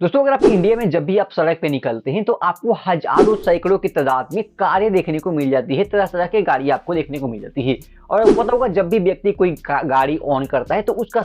दोस्तों अगर आप इंडिया में जब भी आप सड़क पे निकलते हैं तो आपको हजारों सैकड़ों की तादाद में कारें देखने को मिल जाती है, तरह तरह की गाड़ी आपको देखने को मिल जाती है। और आपको पता होगा जब भी व्यक्ति कोई गाड़ी ऑन करता है तो उसका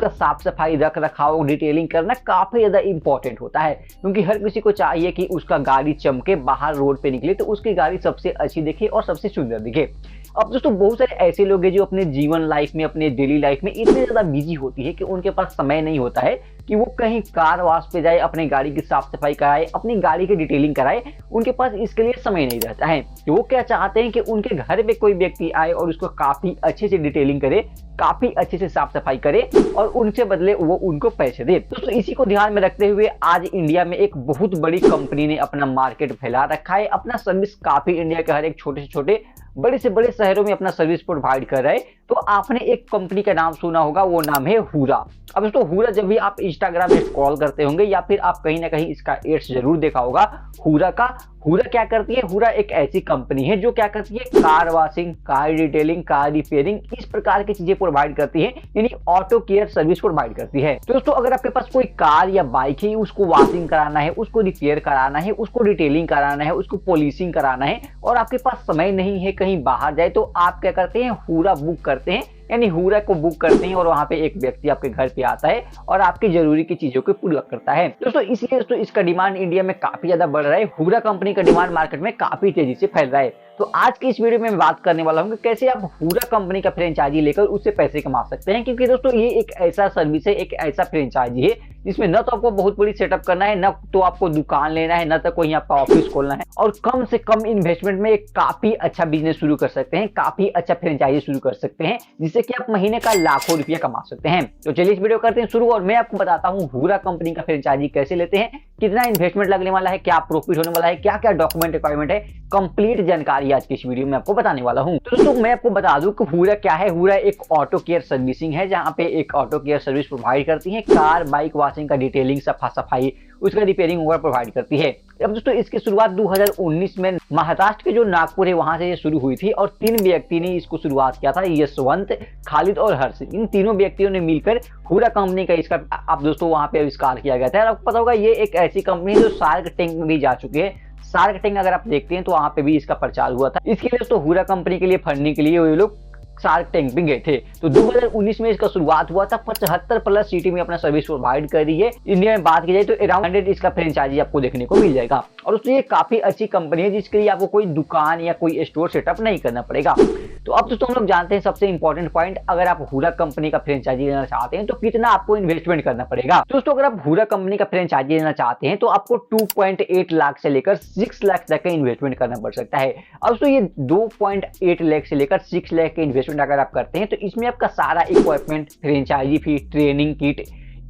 साफ सफाई रख रखाव डिटेलिंग करना काफी ज्यादा इंपॉर्टेंट होता है, क्योंकि हर किसी को चाहिए कि उसका गाड़ी चमके, बाहर रोड पे निकले तो उसकी गाड़ी सबसे अच्छी दिखे और सबसे सुंदर दिखे। अब दोस्तों बहुत सारे ऐसे लोग हैं जो अपने जीवन लाइफ में, अपने डेली लाइफ में इतने ज्यादा बिजी होती है कि उनके पास समय नहीं होता है कि वो कहीं कार वाश पे जाए, अपनी गाड़ी की साफ सफाई कराए, अपनी गाड़ी की डिटेलिंग कराए। उनके पास इसके लिए समय नहीं रहता है। तो वो क्या चाहते हैं कि उनके घर पे कोई व्यक्ति आए और उसको काफी अच्छे से डिटेलिंग करे, काफी अच्छे से साफ सफाई करे और उनसे बदले वो उनको पैसे दे। दोस्तों इसी को ध्यान में रखते हुए आज इंडिया में एक बहुत बड़ी कंपनी ने अपना मार्केट फैला रखा है। अपना सर्विस काफी इंडिया के हर एक छोटे से छोटे, बड़े से बड़े शहरों में अपना सर्विस प्रोवाइड कर रहा है। तो आपने एक कंपनी का नाम सुना होगा, वो नाम है हुरा। अब दोस्तों हुरा जब भी आप इंस्टाग्राम में स्क्रॉल करते होंगे या फिर आप कहीं ना कहीं इसका एड्स जरूर देखा होगा हुरा का। हुरा क्या करती है? हुरा एक ऐसी कंपनी है जो क्या करती है, car washing, car detailing, car repairing, इस प्रकार की चीजें प्रोवाइड करती है, यानी ऑटो केयर सर्विस प्रोवाइड करती है। तो दोस्तों अगर आपके पास कोई कार या बाइक है, उसको वॉशिंग कराना है, उसको रिपेयर कराना है, उसको डिटेलिंग कराना है, उसको पॉलिशिंग कराना है और आपके पास समय नहीं है कहीं बाहर जाए, तो आप क्या करते हैं, हुरा बुक करते हैं, यानी हुरा को बुक करते हैं और वहां पे एक व्यक्ति आपके घर पे आता है और आपकी जरूरी की चीजों को पूरा करता है। दोस्तों इसलिए दोस्तों इसका डिमांड इंडिया में काफी ज्यादा बढ़ रहा है। हुरा कंपनी का डिमांड मार्केट में काफी तेजी से फैल रहा है। तो आज की इस वीडियो में मैं बात करने वाला हूं कि कैसे आप हुरा कंपनी का फ्रेंचाइजी लेकर उससे पैसे कमा सकते हैं, क्योंकि दोस्तों ये एक ऐसा सर्विस है, एक ऐसा फ्रेंचाइजी है जिसमें न तो आपको बहुत बड़ी सेटअप करना है, न तो आपको दुकान लेना है, न तो कोई आपका ऑफिस खोलना है, और कम से कम इन्वेस्टमेंट में एक काफी अच्छा बिजनेस शुरू कर सकते हैं, काफी अच्छा फ्रेंचाइजी शुरू कर सकते हैं, जिससे कि आप महीने का लाखों रुपया कमा सकते हैं। तो चलिए इस वीडियो करते हैं शुरू और मैं आपको बताता हूँ हुरा कंपनी का फ्रेंचाइजी कैसे लेते हैं, कितना इन्वेस्टमेंट लगने वाला है, क्या प्रॉफिट होने वाला है, क्या क्या डॉक्यूमेंट रिक्वायरमेंट है, कंप्लीट जानकारी आज की इस वीडियो में आपको बताने वाला हूं। तो दोस्तों मैं आपको बता दूं कि हुरा क्या है। हुरा एक ऑटो केयर सर्विसिंग है, जहां पे एक ऑटो केयर सर्विस प्रोवाइड करती है, कार बाइक वॉशिंग का डिटेलिंग, सफा सफाई, उसका रिपेयरिंग वगैरह प्रोवाइड करती है। अब दोस्तों इसकी शुरुआत 2019 में महाराष्ट्र के जो नागपुर है वहां से ये शुरू हुई थी और 3 व्यक्ति ने इसको शुरुआत किया था, यशवंत, खालिद और हर्ष। इन तीनों व्यक्तियों ने मिलकर हुरा कंपनी का इसका आप दोस्तों वहां पे आविष्कार किया गया था। और आपको पता होगा ये एक ऐसी कंपनी है जो शार्क टैंक में भी जा चुकी है। शार्क टैंक अगर आप देखते हैं तो वहां पे भी इसका प्रचार हुआ था। इसके लिए दोस्तों हुरा कंपनी के लिए फंडिंग के लिए ये लोग शार्क टैंक भी गए थे। तो 2019 में इसका शुरुआत हुआ था। 75 प्लस सिटी में अपना सर्विस प्रोवाइड कर रही है। इंडिया में बात की जाए तो अराउंड 100 इसका फ्रेंचाइजी आपको देखने को मिल जाएगा। और उसमें ये काफी अच्छी कंपनी है जिसके लिए आपको कोई दुकान या कोई स्टोर सेटअप नहीं करना पड़ेगा। तो अब दोस्तों हम लोग जानते हैं सबसे इंपॉर्टेंट पॉइंट, अगर आप हुरा कंपनी का फ्रेंचाइजी लेना चाहते हैं तो कितना आपको इन्वेस्टमेंट करना पड़ेगा। दोस्तों अगर आप हुरा कंपनी का फ्रेंचाइजी लेना चाहते हैं तो आपको 2.8 लाख से लेकर 6 लाख तक का इन्वेस्टमेंट करना पड़ सकता है। अब दोस्तों ये 2.8 लाख से लेकर 6 लाख के इन्वेस्टमेंट अगर आप करते हैं तो इसमें आपका सारा equipment, franchise fee, training kit,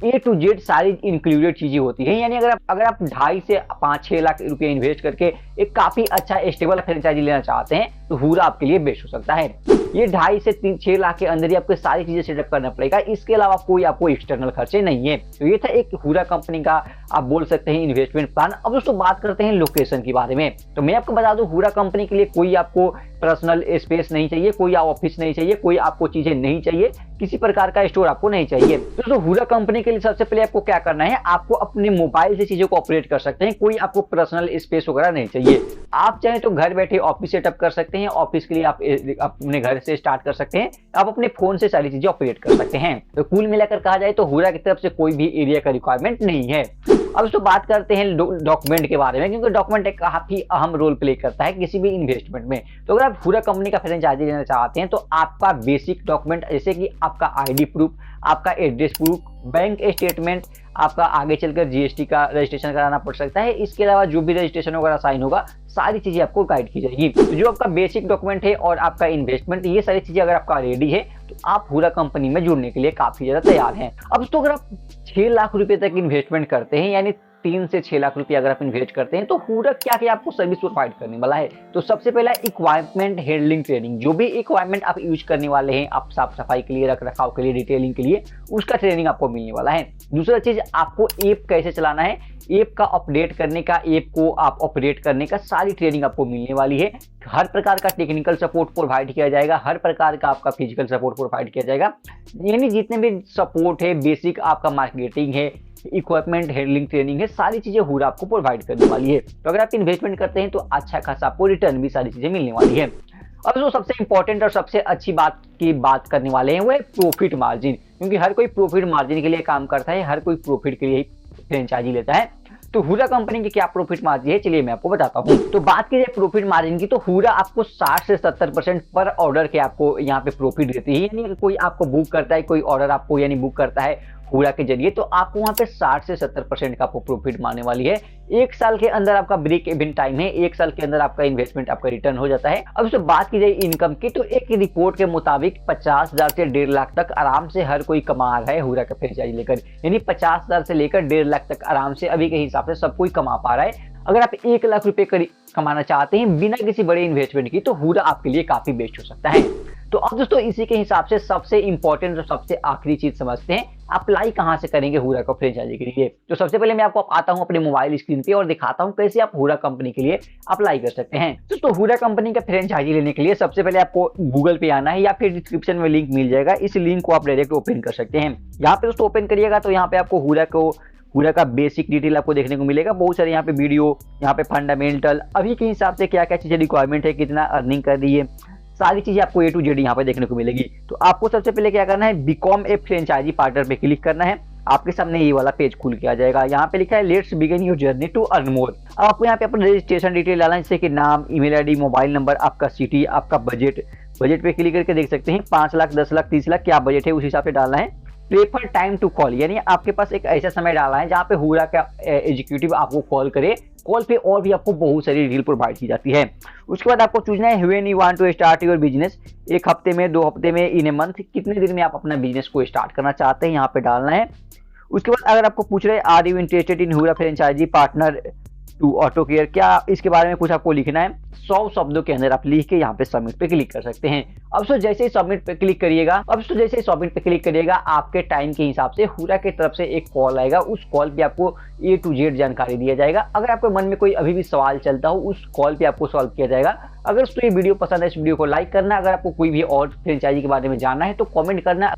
A to Z सारी इंक्लूडेड चीजें होती है। यानी अगर आप 2.5 से 5-6 लाख रुपए इन्वेस्ट करके एक काफी अच्छा स्टेबल फ्रेंचाइजी लेना चाहते हैं तो हुरा आपके लिए बेस्ट हो सकता है। ये 2.5 से 6 लाख के अंदर ही आपको सारी चीजें सेटअप करना पड़ेगा। इसके अलावा कोई आपको एक्सटर्नल खर्चे नहीं है। तो ये था एक हुरा कंपनी का आप बोल सकते हैं इन्वेस्टमेंट प्लान। अब दोस्तों बात करते हैं लोकेशन के बारे में। तो मैं आपको बता दूं हुरा कंपनी के लिए कोई आपको पर्सनल स्पेस नहीं चाहिए, कोई ऑफिस नहीं चाहिए, कोई आपको चीजें नहीं चाहिए, किसी प्रकार का स्टोर आपको नहीं चाहिए। दोस्तों हुरा कंपनी के लिए सबसे पहले आपको क्या करना है, आपको अपने मोबाइल से चीजों को ऑपरेट कर सकते हैं। कोई आपको पर्सनल स्पेस वगैरह नहीं चाहिए। आप चाहें तो घर बैठे ऑफिस सेटअप कर सकते हैं। ऑफिस के लिए आप अपने घर से स्टार्ट कर सकते हैं। आप अपने फोन से सारी चीजें ऑपरेट कर सकते हैं। तो कुल मिलाकर कहा जाए तो हुरा की तरफ से कोई भी एरिया का रिक्वायरमेंट नहीं है। अब दोस्तों बात करते हैं डॉक्यूमेंट के बारे में, क्योंकि डॉक्यूमेंट एक काफी अहम रोल प्ले करता है किसी भी इन्वेस्टमेंट में। तो अगर आप हुरा कंपनी का फ्रेंचाइजी लेना चाहते हैं तो आपका बेसिक डॉक्यूमेंट जैसे कि आपका आईडी प्रूफ, आपका एड्रेस प्रूफ, बैंक स्टेटमेंट, आपका आगे चलकर जीएसटी का रजिस्ट्रेशन कराना पड़ सकता है। इसके अलावा जो भी रजिस्ट्रेशन वगैरह साइन होगा सारी चीजें आपको गाइड की जाएगी। तो जो आपका बेसिक डॉक्यूमेंट है और आपका इन्वेस्टमेंट, ये सारी चीजें अगर आपका रेडी है तो आप हुरा कंपनी में जुड़ने के लिए काफी ज्यादा तैयार हैं। अब तो अगर आप 6 लाख रुपए तक इन्वेस्टमेंट करते हैं, यानी 3 से 6 लाख रुपए अगर आप इन्वेस्ट करते हैं तो हुरा क्या क्या आपको सर्विस प्रोवाइड करने वाला है। तो सबसे पहला इक्विपमेंट हैंडलिंग ट्रेनिंग, जो भी इक्विपमेंट आप यूज करने वाले हैं, आप साफ सफाई के लिए, रख रखाव के लिए, डिटेलिंग के लिए, उसका ट्रेनिंग आपको मिलने वाला है। दूसरा चीज, आपको ऐप कैसे चलाना है, ऐप का अपडेट करने का, ऐप को आप ऑपरेट करने का सारी ट्रेनिंग आपको मिलने वाली है। हर प्रकार का टेक्निकल सपोर्ट प्रोवाइड किया जाएगा, हर प्रकार का आपका फिजिकल सपोर्ट प्रोवाइड किया जाएगा। यानी जितने भी सपोर्ट है, बेसिक आपका मार्केटिंग है, इक्विपमेंट, हैंडलिंग, ट्रेनिंग है, सारी चीजें हुरा आपको प्रोवाइड करने वाली है। तो अगर आप इन्वेस्टमेंट करते हैं तो अच्छा खासा आपको रिटर्न भी सारी चीजें मिलने वाली है। अब जो सबसे इंपॉर्टेंट और सबसे अच्छी बात की बात करने वाले हैं वो है प्रॉफिट मार्जिन, क्योंकि हर कोई प्रॉफिट मार्जिन के लिए काम करता है, हर कोई प्रॉफिट के लिए फ्रेंचाइजी लेता है। तो हुरा कंपनी की क्या प्रॉफिट मार्जिन है, चलिए मैं आपको बताता हूँ। तो बात की जाए प्रॉफिट मार्जिन की, तो हुरा आपको 60 से 70% पर ऑर्डर के आपको यहाँ पे प्रॉफिट देती है। यानी कोई आपको बुक करता है, कोई ऑर्डर आपको यानी बुक करता है हुरा के जरिए, तो आपको वहां पे 60 से 70% का आपको प्रॉफिट मारने वाली है। 1 साल के अंदर आपका ब्रेक इवन टाइम है, 1 साल के अंदर आपका इन्वेस्टमेंट आपका रिटर्न हो जाता है। अब उससे बात की जाए इनकम की, तो एक रिपोर्ट के मुताबिक 50,000 से 1.5 लाख तक आराम से हर कोई कमा रहा है हुरा का फ्रेंचाइजी लेकर। यानी 50,000 से लेकर 1.5 लाख तक आराम से अभी के हिसाब से सब कोई कमा पा रहा है। अगर आप 1 लाख रुपए कमाना चाहते हैं बिना किसी बड़े इन्वेस्टमेंट की, तो हुरा आपके लिए काफी बेस्ट हो सकता है। तो अब दोस्तों इसी के हिसाब से सबसे इंपॉर्टेंट और सबसे आखिरी चीज समझते हैं, अप्लाई कहां से करेंगे हुरा का फ्रेंचाइजी के लिए। तो सबसे पहले मैं आपको आता हूं अपने मोबाइल स्क्रीन पे और दिखाता हूं कैसे आप हुरा कंपनी के लिए अप्लाई कर सकते हैं। तो हुरा कंपनी का फ्रेंचाइजी लेने के लिए सबसे पहले आपको गूगल पे आना है, या फिर डिस्क्रिप्शन में लिंक मिल जाएगा, इस लिंक को आप डायरेक्ट ओपन कर सकते हैं। यहाँ पे दोस्तों ओपन करिएगा तो यहाँ पे आपको हुरा का बेसिक डिटेल आपको देखने को मिलेगा। बहुत सारे यहाँ पे वीडियो, यहाँ पे फंडामेंटल, अभी के हिसाब से क्या क्या चीजें रिक्वायरमेंट है, कितना अर्निंग कर रही है, सारी चीजें आपको A to Z यहाँ पे देखने को मिलेगी। तो आपको सबसे पहले क्या करना है, बिकॉम ए फ्रेंचाइजी पार्टनर पे क्लिक करना है। आपके सामने ये वाला पेज खुल के आ जाएगा। यहाँ पे लिखा है let's begin your journey to earn more. अब आपको यहाँ पे अपना रजिस्ट्रेशन डिटेल डालना है, जैसे कि नाम, ईमेल आईडी, मोबाइल नंबर, आपका सिटी, आपका बजट पे क्लिक करके देख सकते हैं 5 लाख, 10 लाख, 30 लाख क्या बजट है उस हिसाब से डालना है। प्रेफर टाइम टू कॉल, यानी आपके पास एक ऐसा समय डाला है जहाँ पे हुरा का एग्जीक्यूटिव आपको कॉल करे। कॉल पे और भी आपको बहुत सारी डील प्रोवाइड की जाती है। उसके बाद आपको चूजना है when you want to start your business, 1 हफ्ते में, 2 हफ्ते में, इन ए मंथ, कितने दिन में आप अपना बिजनेस को स्टार्ट करना चाहते हैं, यहाँ पे डालना है। उसके बाद अगर आपको पूछ रहे हैं आर यू इंटरेस्टेड इन हुरा franchise partner to auto care, क्या इसके बारे में कुछ आपको लिखना है। 100 शब्दों के अंदर आप लिख के यहाँ पे सबमिट पे क्लिक कर सकते हैं। अब सो जैसे ही सबमिट पे क्लिक करिएगा, आपके टाइम के हिसाब से हुरा की तरफ से एक कॉल आएगा। उस कॉल पे आपको A to Z जानकारी दिया जाएगा। अगर आपके मन में कोई अभी भी सवाल चलता हो, उस कॉल पे आपको सॉल्व किया जाएगा। अगर दोस्तों ये वीडियो पसंद है, इस वीडियो को लाइक करना। अगर आपको कोई भी और फ्रेंचाइजी के बारे में जानना है तो कॉमेंट करना।